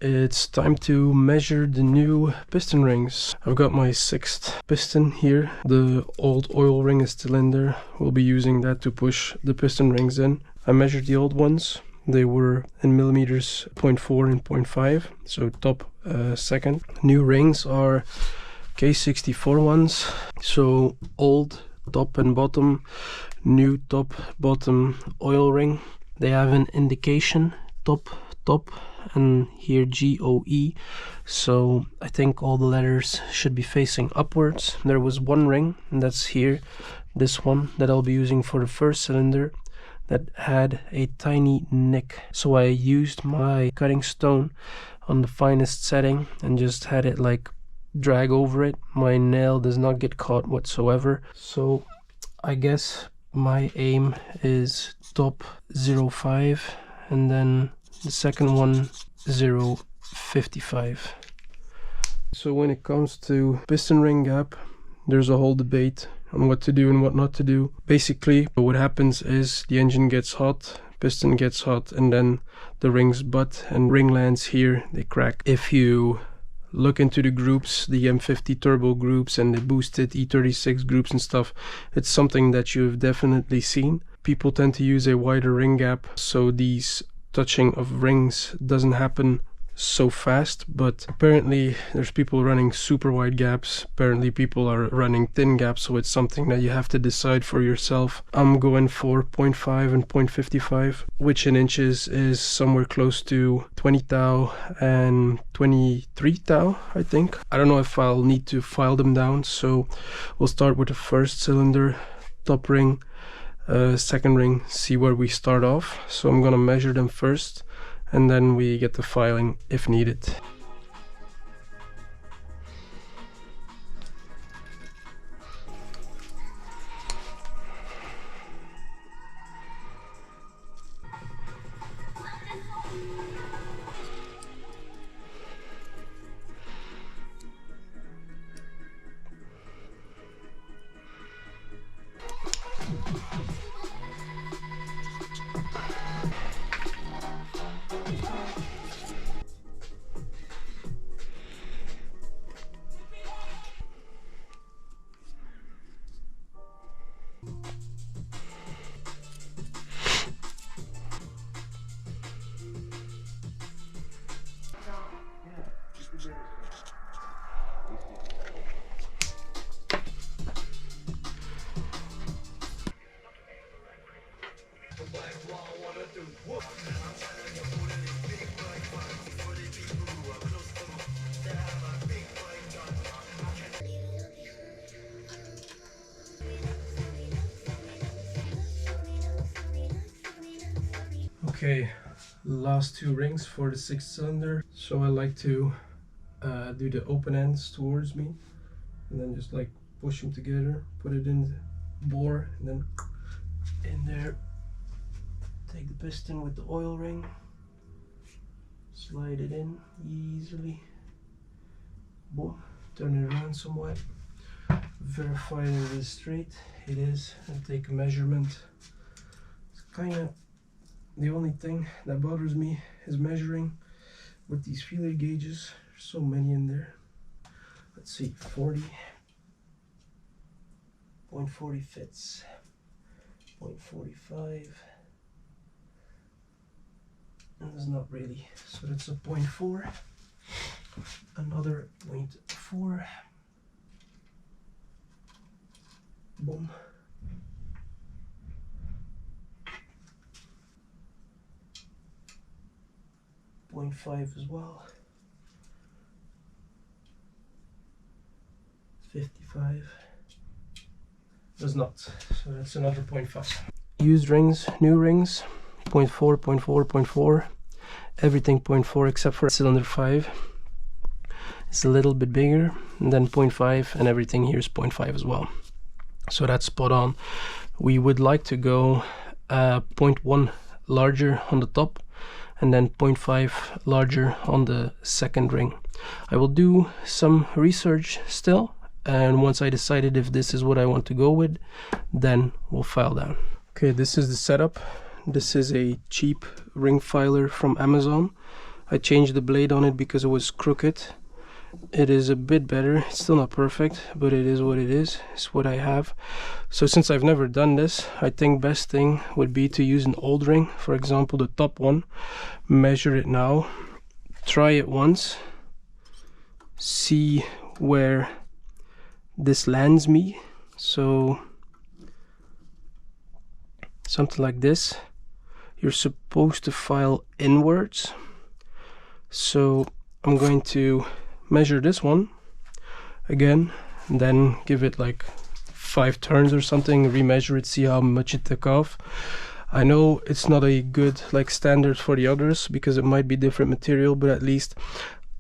It's time to measure the new piston rings. I've got my 6th piston here. The old oil ring is still in there. We'll be using that to push the piston rings in. I measured the old ones. They were in millimeters 0.4 and 0.5, so top second. New rings are K64 ones, so old top and bottom, new top, bottom oil ring. They have an indication top, and here GOE, so I think all the letters should be facing upwards. There was one ring, and that's here, this one that I'll be using for the first cylinder, that had a tiny nick, so I used my cutting stone on the finest setting and just had it like drag over it. My nail does not get caught whatsoever, so I guess my aim is top 0.5 and then the second one 0.55. So when it comes to piston ring gap, there's a whole debate on what to do and what not to do. Basically what happens is the engine gets hot, piston gets hot, and then the rings butt and ring lands here, they crack. If you look into the groups, the M50 turbo groups and the boosted E36 groups and stuff, it's something that you've definitely seen. People tend to use a wider ring gap, so these touching of rings doesn't happen so fast, but apparently there's people running super wide gaps. Apparently people are running thin gaps, so it's something that you have to decide for yourself. I'm going for 0.5 and 0.55, which in inches is somewhere close to 20 thou and 23 thou, I think. I don't know if I'll need to file them down, so we'll start with the first cylinder, top ring, second ring, see where we start off. So I'm gonna measure them first, and then we get the filing if needed. Okay, last two rings for the 6th cylinder. So I like to do the open ends towards me and then just like push them together, put it in the bore, and then in there take the piston with the oil ring, slide it in easily, boom, turn it around somewhat, verify that it is straight. It is, and take a measurement. It's kind of the only thing that bothers me is measuring with these feeler gauges. There's so many in there. Let's see, 40.40 fits, 0.45, and there's not really, so that's a 0.4, another 0.4, boom, 0.5 as well, 55, does not, so that's another 0.5. Used rings, new rings, 0.4, 0.4, 0.4, everything 0.4 except for cylinder 5. It's a little bit bigger, and then 0.5, and everything here is 0.5 as well. So that's spot on. We would like to go 0.1 larger on the top, and then 0.5 larger on the second ring. I will do some research still, and once I decided if this is what I want to go with, then we'll file down. Okay, this is the setup. This is a cheap ring filer from Amazon. I changed the blade on it because it was crooked. It is a bit better. It's still not perfect, but it is what it is. It's what I have. So since I've never done this, I think best thing would be to use an old ring, for example the top one, measure it now, try it once, see where this lands me. So something like this. You're supposed to file inwards, so I'm going to measure this one again, and then give it like 5 turns or something, remeasure it, see how much it took off. I know it's not a good like standard for the others because it might be different material, but at least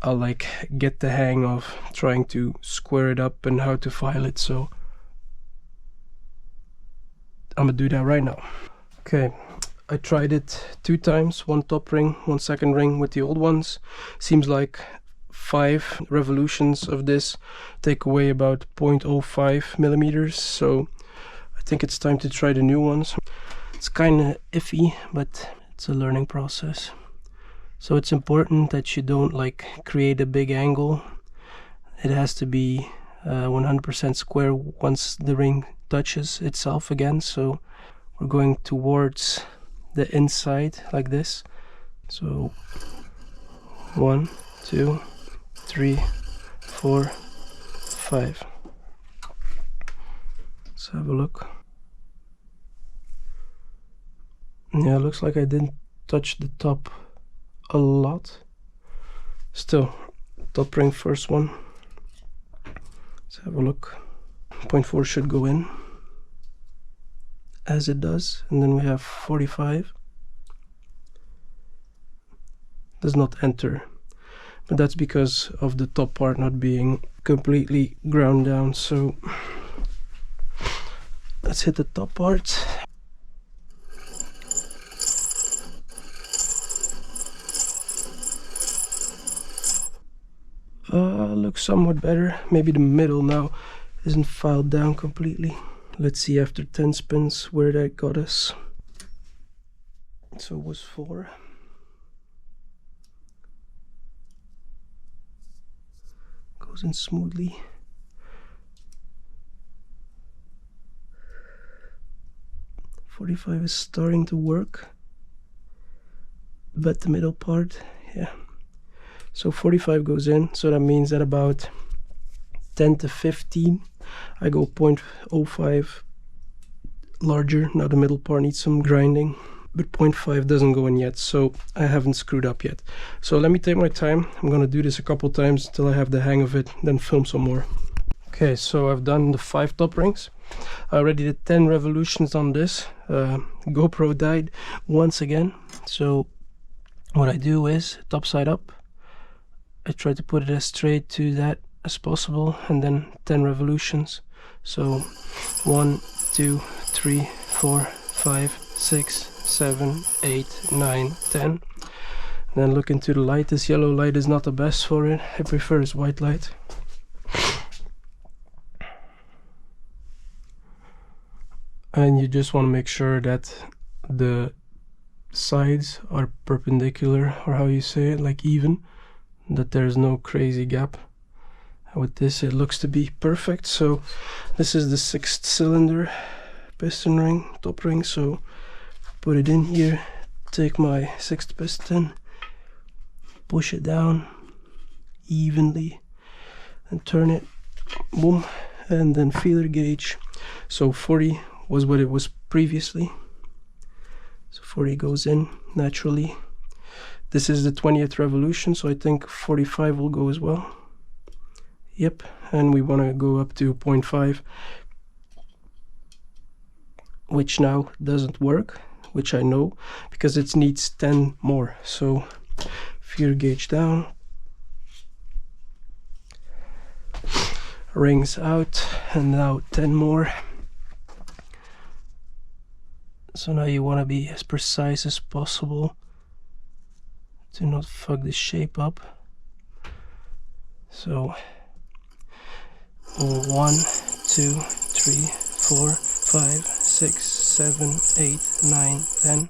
I'll like get the hang of trying to square it up and how to file it. So I'm gonna do that right now. Okay, I tried it 2 times, 1 top ring, 1 second ring with the old ones. Seems like 5 revolutions of this take away about 0.05 millimeters, so I think it's time to try the new ones. It's kind of iffy, but it's a learning process. So it's important that you don't like create a big angle. It has to be 100% square once the ring touches itself again. So we're going towards the inside like this. So 1, 2, 3, 4, 5. Let's have a look. Yeah, it looks like I didn't touch the top a lot. Still, top ring first one. Let's have a look. 0.4 should go in, as it does, and then we have 45. Does not enter, but that's because of the top part not being completely ground down. So let's hit the top part. Looks somewhat better. Maybe the middle now isn't filed down completely. Let's see after 10 spins where that got us. So it was 4. Goes in smoothly. .45 is starting to work, but the middle part, yeah. So 45 goes in, so that means that about 10 to 15 I go 0.05 larger. Now the middle part needs some grinding, but 0.5 doesn't go in yet, so I haven't screwed up yet. So let me take my time. I'm gonna do this a couple times until I have the hang of it, then film some more. Okay, so I've done the 5 top rings. I already did 10 revolutions on this. GoPro died once again, so what I do is top side up. I try to put it as straight to that as possible, and then 10 revolutions. So 1, 2, 3, 4, 5, 6, 7, 8, 9, 10. And then look into the light. This yellow light is not the best for it. I prefer this white light. And you just want to make sure that the sides are perpendicular, or how you say it, like even, that there's no crazy gap. With this it looks to be perfect. So this is the 6th cylinder piston ring, top ring. So put it in here, take my 6th piston, push it down evenly and turn it, boom, and then feeler gauge. So 40 was what it was previously, so 40 goes in naturally. This is the 20th revolution, so I think 45 will go as well. Yep, and we want to go up to 0.5, which now doesn't work, which I know, because it needs 10 more. So feeder gauge down, rings out, and now 10 more. So now you want to be as precise as possible to not fuck the shape up. So 1, 2, 3, 4, 5, 6, 7, 8, 9, 10.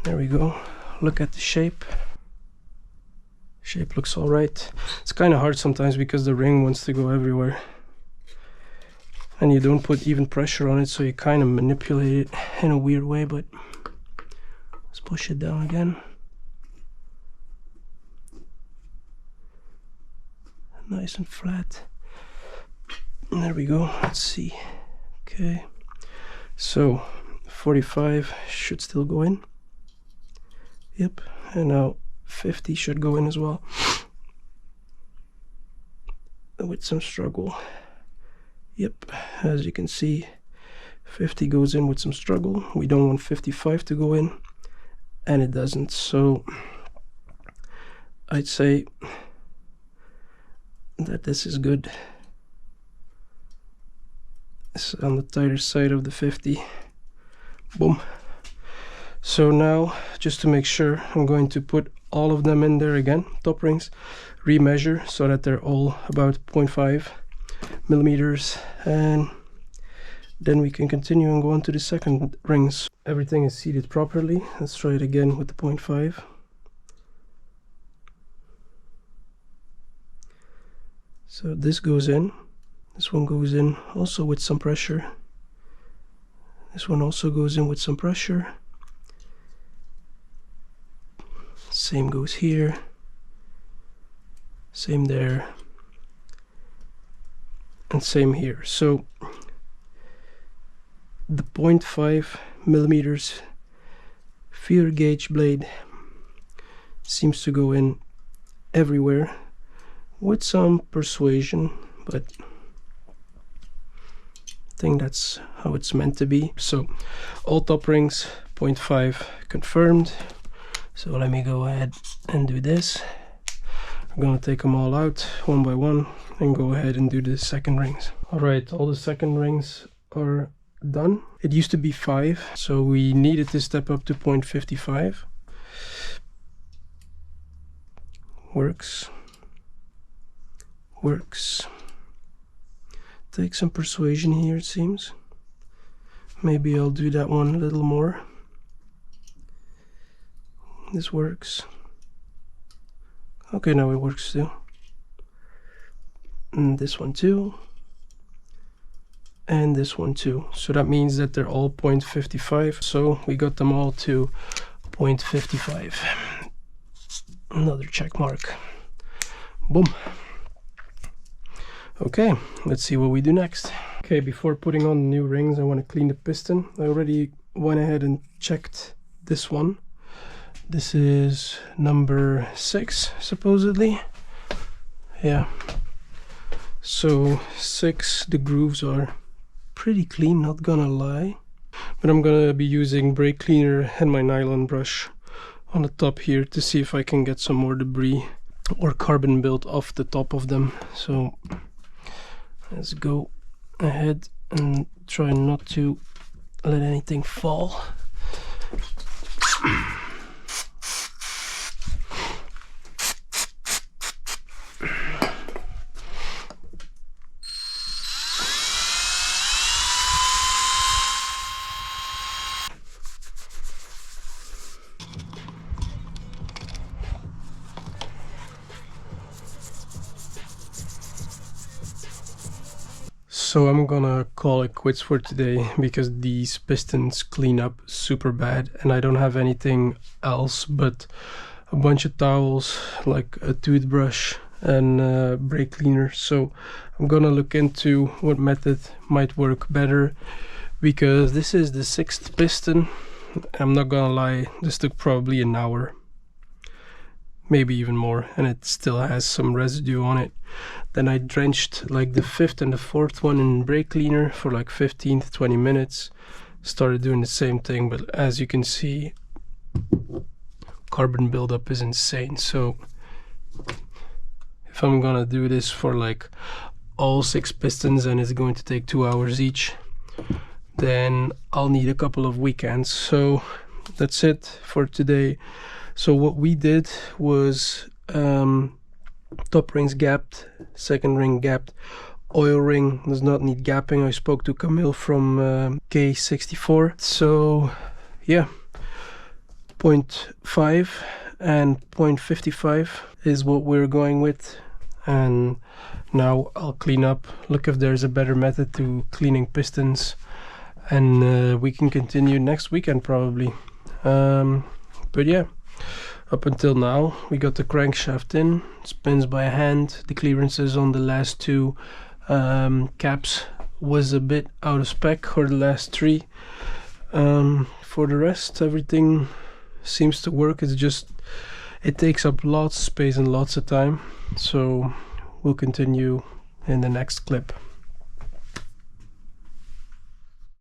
There we go. Look at the shape. Shape looks all right. It's kind of hard sometimes because the ring wants to go everywhere. And you don't put even pressure on it, so you kind of manipulate it in a weird way, but let's push it down again. Nice and flat. And there we go. Let's see. Okay. So 45 should still go in. Yep. And now 50 should go in as well. With some struggle. Yep, as you can see, 50 goes in with some struggle. We don't want 55 to go in, and it doesn't. So I'd say that this is good. It's on the tighter side of the 50. Boom. So now, just to make sure, I'm going to put all of them in there again, top rings, remeasure so that they're all about 0.5 millimeters, and then we can continue and go on to the second rings. Everything is seated properly. Let's try it again with the 0.5. So this goes in, this one goes in also with some pressure, this one also goes in with some pressure, same goes here, same there, and same here. So the 0.5 millimeters feeder gauge blade seems to go in everywhere with some persuasion, but I think that's how it's meant to be. So all top rings 0.5 confirmed. So let me go ahead and do this. I'm gonna take them all out one by one and go ahead and do the second rings. All right, all the second rings are done. It used to be 5, so we needed to step up to 0.55. Works. Works. Take some persuasion here, it seems. Maybe I'll do that one a little more. This works. Okay, now it works too. And this one too. And this one too. So that means that they're all 0.55. So we got them all to 0.55. Another check mark. Boom. Okay, let's see what we do next. Okay, before putting on the new rings, I want to clean the piston. I already went ahead and checked this one. This is number 6, supposedly. Yeah. So 6, the grooves are pretty clean, not gonna lie. But I'm gonna be using brake cleaner and my nylon brush on the top here to see if I can get some more debris or carbon built off the top of them. So let's go ahead and try not to let anything fall. So I'm gonna call it quits for today because these pistons clean up super bad and I don't have anything else but a bunch of towels, like a toothbrush and brake cleaner. So I'm gonna look into what method might work better because this is the 6th piston. I'm not gonna lie, this took probably an hour, maybe even more, and it still has some residue on it. Then I drenched like the 5th and the 4th one in brake cleaner for like 15 to 20 minutes. Started doing the same thing, but as you can see, carbon buildup is insane. So if I'm gonna do this for like all 6 pistons and it's going to take 2 hours each, then I'll need a couple of weekends. So that's it for today. So what we did was top rings gapped, second ring gapped, oil ring does not need gapping. I spoke to Camille from K64. So yeah, 0.5 and 0.55 is what we're going with. And now I'll clean up, look if there's a better method to cleaning pistons, and we can continue next weekend probably. But yeah, up until now we got the crankshaft in, spins by hand. The clearances on the last two caps was a bit out of spec, or the last three. For the rest, everything seems to work. It's just, it takes up lots of space and lots of time. So we'll continue in the next clip.